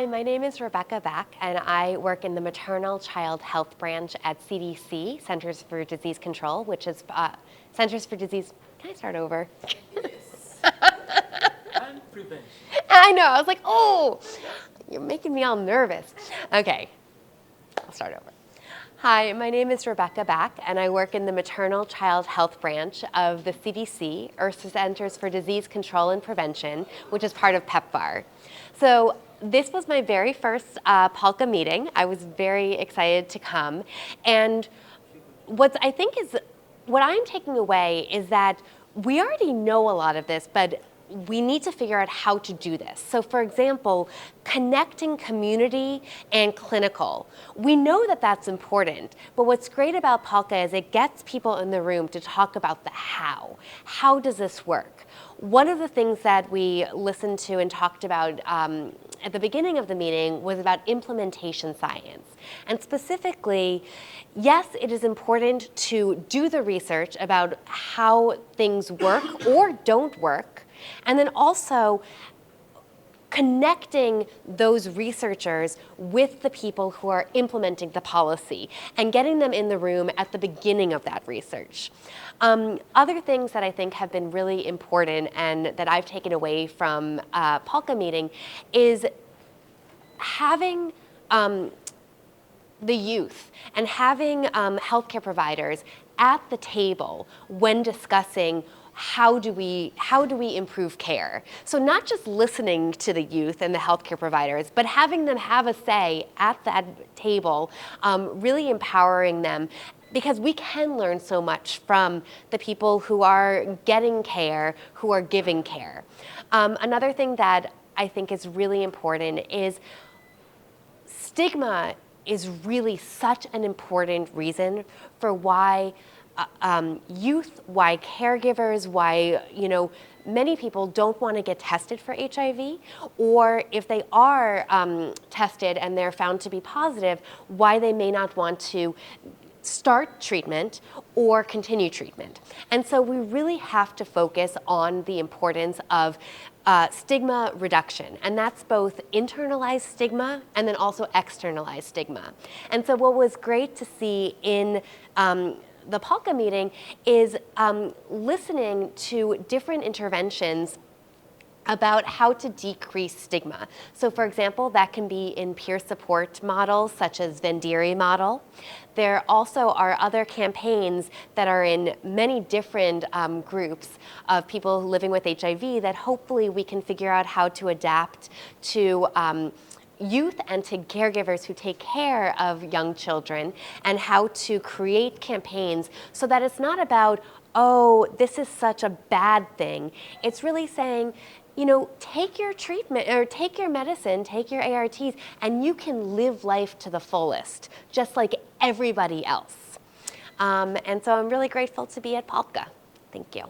Hi, my name is Rebecca Back, and I work in the maternal child health branch at CDC, Centers for Disease Control, which is Centers for Disease. Can I start over? Yes. And prevention. I know, I was like, oh, you're making me all nervous. Okay, I'll start over. Hi, my name is Rebecca Back, and I work in the maternal child health branch of the CDC, or Centers for Disease Control and Prevention, which is part of PEPFAR. So this was my very first PAHLCA meeting. I was very excited to come. And what I'm taking away is that we already know a lot of this, but we need to figure out how to do this. So for example, connecting community and clinical. We know that that's important, but what's great about PAHLCA is it gets people in the room to talk about the how. How does this work? One of the things that we listened to and talked about at the beginning of the meeting was about implementation science. And specifically, yes, it is important to do the research about how things work or don't work, and then also connecting those researchers with the people who are implementing the policy and getting them in the room at the beginning of that research. Other things that I think have been really important and that I've taken away from PAHLCA meeting is having the youth and having healthcare providers at the table when discussing how do we improve care. So not just listening to the youth and the healthcare providers, but having them have a say at that table, really empowering them, because we can learn so much from the people who are getting care, who are giving care. Another thing that I think is really important is stigma is really such an important reason for why youth, why caregivers, why many people don't want to get tested for HIV, or if they are tested and they're found to be positive, why they may not want to start treatment or continue treatment. And so we really have to focus on the importance of stigma reduction, and that's both internalized stigma and then also externalized stigma. And so what was great to see in the PAHLCA meeting is listening to different interventions about how to decrease stigma. So for example, that can be in peer support models such as Vendiri model. There also are other campaigns that are in many different groups of people living with HIV that hopefully we can figure out how to adapt to youth and to caregivers who take care of young children, and how to create campaigns so that it's not about, oh, this is such a bad thing. It's really saying, take your treatment or take your medicine, take your ARTs, and you can live life to the fullest, just like everybody else. And so I'm really grateful to be at PAHLCA. Thank you.